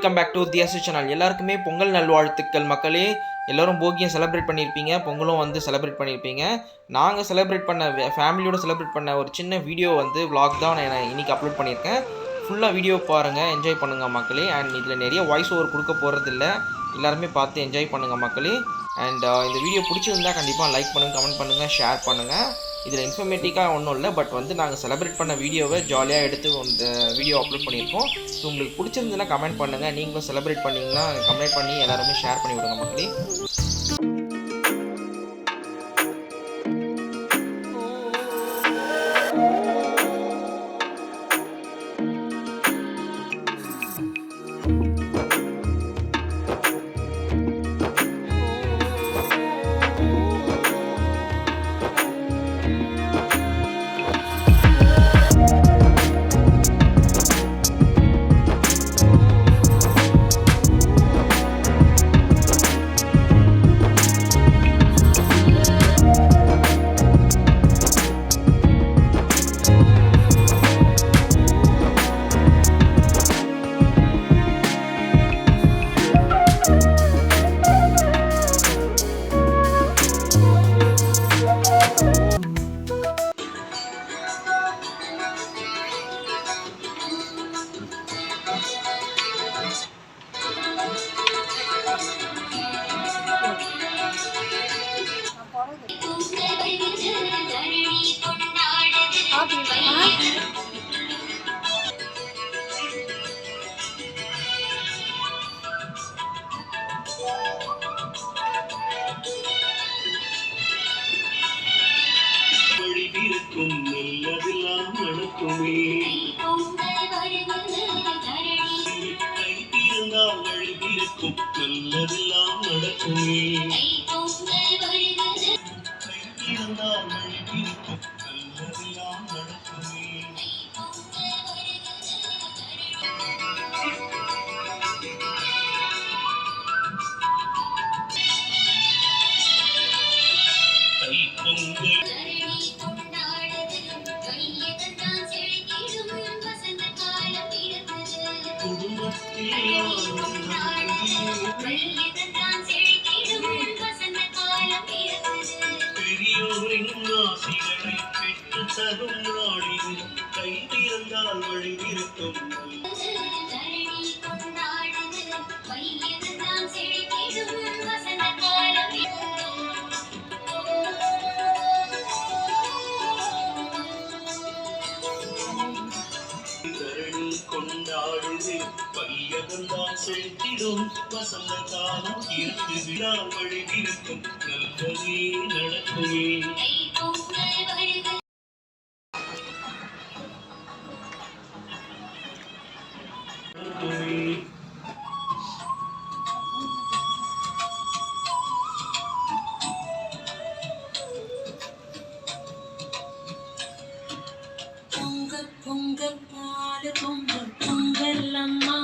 Welcome back to தியாசு channel. எல்லாருக்குமே பொங்கல் நல்வாழ்த்துக்கள் மக்களே. எல்லோரும் போகியம் செலிப்ரேட் பண்ணியிருப்பீங்க, பொங்கலும் வந்து செலிப்ரேட் பண்ணியிருப்பீங்க. நாங்கள் செலிப்ரேட் பண்ண ஃபேமிலியோடு செலிப்ரேட் பண்ண ஒரு சின்ன வீடியோ வந்து விலாக் தான் நான் இன்றைக்கி அப்லோட் பண்ணியிருக்கேன். ஃபுல்லாக வீடியோ பாருங்கள், என்ஜாய் பண்ணுங்கள் மக்களே. அண்ட் இதில் நிறைய வாய்ஸ் ஓவர் கொடுக்க போகிறதில்ல, எல்லாருமே பார்த்து என்ஜாய் பண்ணுங்கள் மக்களே. அண்ட் இந்த வீடியோ பிடிச்சிருந்தா கண்டிப்பாக லைக் பண்ணுங்கள், கமெண்ட் பண்ணுங்கள், ஷேர் பண்ணுங்கள். இதில் இன்ஃபர்மேட்டிக்காக ஒன்றும் இல்லை, பட் வந்து நாங்கள் செலிப்ரேட் பண்ண வீடியோவை ஜாலியாக எடுத்து இந்த வீடியோ அப்லோட் பண்ணியிருக்கோம். ஸோ உங்களுக்கு பிடிச்சிருந்ததுன்னா கமெண்ட் பண்ணுங்கள். நீங்களும் செலிப்ரேட் பண்ணிங்கன்னா கமெண்ட் பண்ணி எல்லாருமே ஷேர் பண்ணி விடுங்க மக்களே. நல்லதெல்லாம் நடக்குமே, கைத்திருந்தால் வழிபிறக்கும் நல்லதெல்லாம் நடக்குமே, கைத்திருந்தால் வழிபிறக்கும் நல்லதெல்லாம் நடக்குமே. பெரியோரின் ஆசிகளை பெற்று தரும் நாளில் கைதிருந்தால் வழிவிருக்கும் கொண்டாடுது பையகந்தான் செலுத்திடும் வசந்த காலம் இருக்குதினால் வழிவிருக்கும் நல்லதே நடக்குமே. பொங்கல் பொங்கல் பாலு பொங்கல் பொங்கல் அம்மா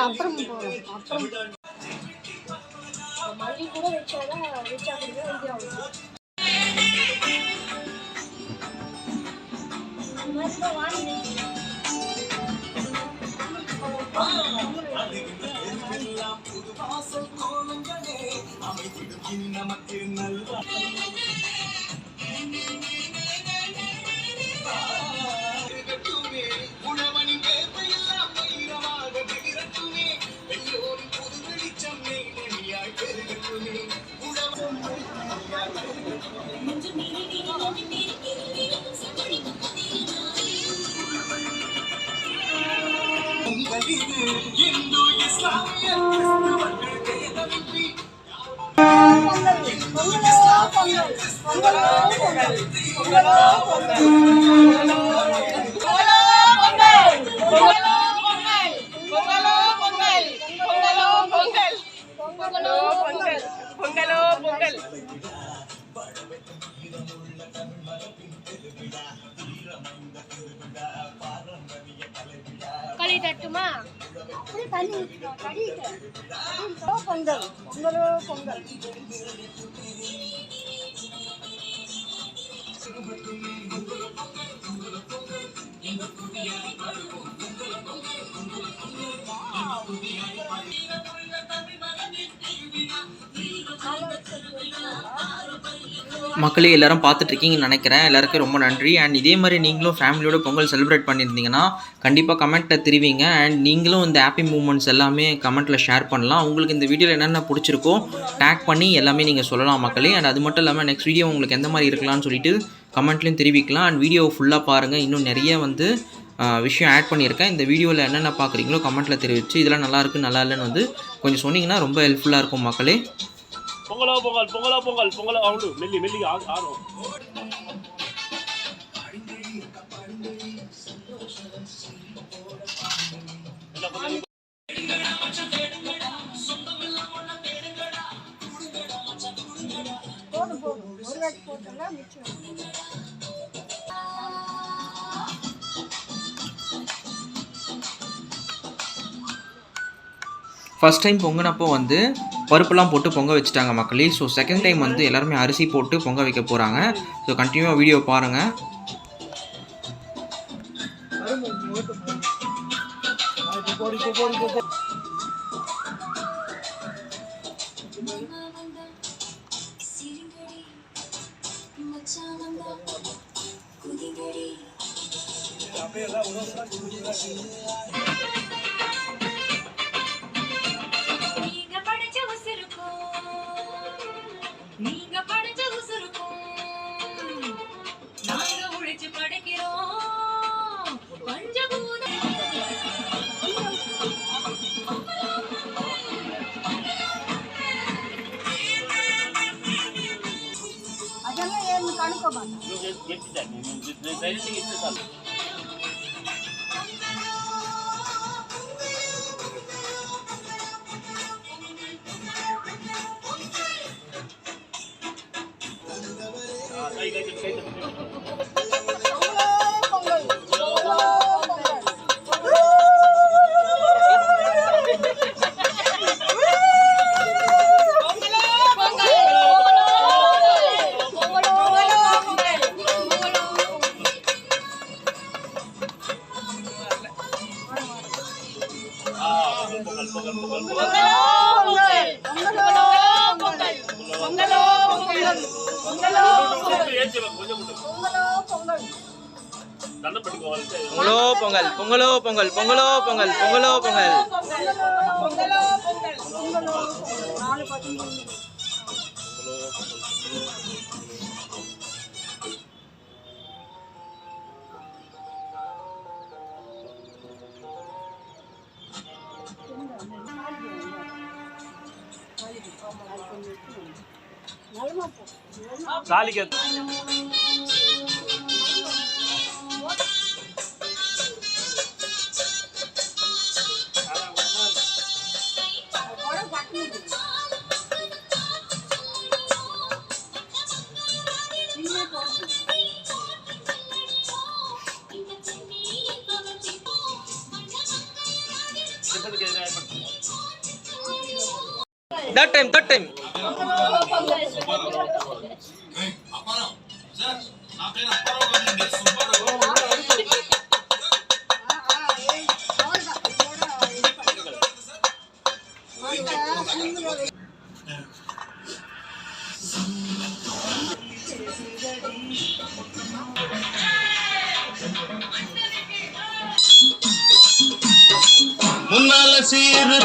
அப்புறம் மல்லி கூட வச்சாதான் வச்சா நமக்கு நல்ல இந்து இஸ்லாமிய கிறிஸ்தவர்கள் வேதமின்றி களி தட்டுமா தண்ணி பொங்கல் பொங்கலோ பொங்கல். மக்களே எல்லாரும் பார்த்துட்ருக்கீங்கன்னு நினைக்கிறேன். எல்லாருக்கும் ரொம்ப நன்றி. அண்ட் இதே மாதிரி நீங்களும் ஃபேமிலியோட பொங்கல் செலிப்ரேட் பண்ணியிருந்தீங்கன்னா கண்டிப்பாக கமெண்ட்டில் தெரிவிங்க. அண்ட் நீங்களும் இந்த ஹாப்பி மூமெண்ட்ஸ் எல்லாமே கமெண்ட்டில் ஷேர் பண்ணலாம். உங்களுக்கு இந்த வீடியோவில் என்னென்ன பிடிச்சிருக்கோ டேக் பண்ணி எல்லாமே நீங்கள் சொல்லலாம் மக்களே. அண்ட் அது மட்டும் இல்லாமல் நெக்ஸ்ட் வீடியோ உங்களுக்கு எந்த மாதிரி இருக்கலாம்னு சொல்லிட்டு கமெண்ட்லேயும் தெரிவிக்கலாம். அண்ட் வீடியோவை ஃபுல்லாக பாருங்கள். இன்னும் நிறைய விஷயம் ஆட் பண்ணியிருக்கேன். இந்த வீடியோவில் என்னென்ன பார்க்குறீங்களோ கமெண்ட்டில் தெரிவித்து இதெல்லாம் நல்லாயிருக்கு நல்லா இல்லைன்னு கொஞ்சம் சொன்னீங்கன்னா ரொம்ப ஹெல்ப்ஃபுல்லாக இருக்கும் மக்களே. பொங்கலோ பொங்கல் பொங்கலோ பொங்கல் பொங்கலோ அவளு மெல்லி மெல்லி ஆடும். ஃபஸ்ட் டைம் பொங்கினப்போ பருப்புலாம் போட்டு பொங்க வச்சுட்டாங்க மக்களே. ஸோ செகண்ட் டைம் எல்லாருமே அரிசி போட்டு பொங்க வைக்க போகிறாங்க. ஸோ கண்டினியூவாக வீடியோ பாருங்கள். நீங்க படிச்ச உசுருக்கும் நாங்க உழைச்சு படைக்கிறோம் பஞ்சபூத. அதெல்லாம் ஏன் கணக்க மாட்டேன். பொங்கலோ பொங்கல் பொங்கலோ பொங்கல் பொங்கலோ பொங்கல் பொங்கலோ பொங்கல். தாலிக்கு that time முன்னால சீரு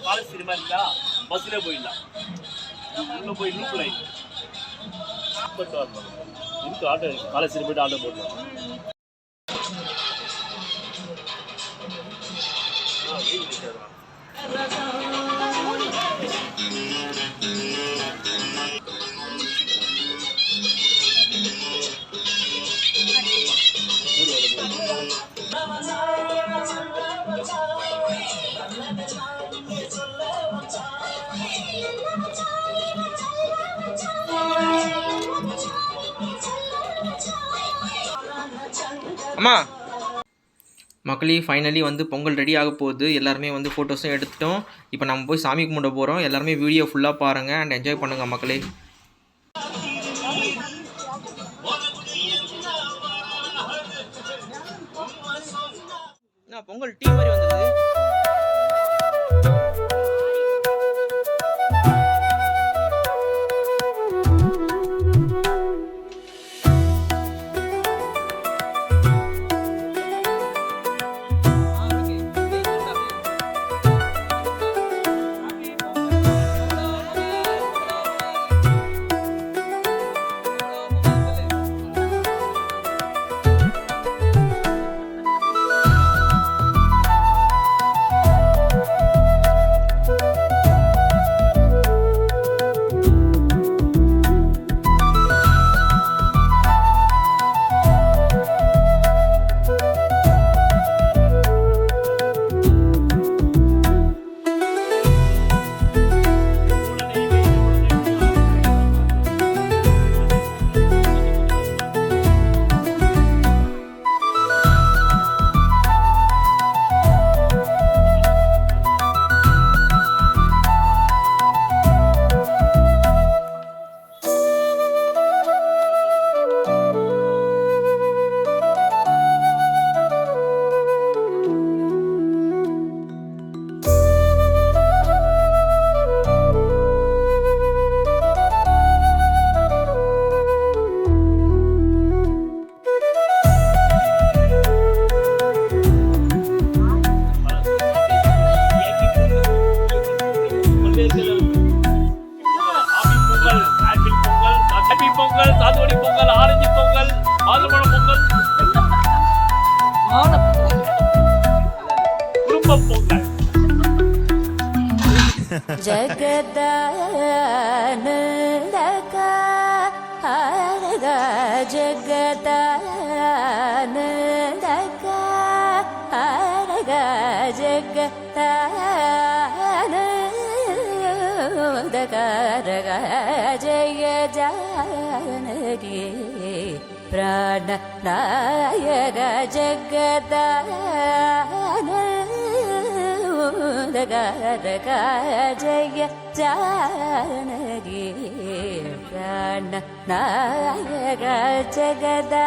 காலேஜ் சினிமா இருந்தா பஸ்ல போயிடலாம். உள்ள போய் லூப் லைன் போயிட்டு வரலாம். இருக்கு ஆட்டோ இருக்கு. காலேஜ் சினிமா போயிட்டு ஆட்டோ போடலாம். அம்மா மக்களே ஃபைனலி வந்து பொங்கல் ரெடி ஆக போகுது. எல்லாருமே வந்து ஃபோட்டோஸும் எடுத்துட்டோம். இப்போ நம்ம போய் சாமி கும்பிட போகிறோம். எல்லாருமே வீடியோ ஃபுல்லாக பாருங்கள் அண்ட் என்ஜாய் பண்ணுங்கள் மக்களே. பொங்கல் டீ மாதிரி வந்தது. சாத்துக்குடி பொங்கல், ஆரஞ்சு பொங்கல், மாதுளம்பழம் பொங்கல், குடும்ப பொங்கல். ஜகதானந்தகா ஹரகா ஜகதானந்தகா ஹரகா ஜகதானந்தகா ரகா ஜய ஜானகி பிராண நாயக ஜகதானந்தகா ஜய ஜானகி பிராண நாயக ஜகதானந்த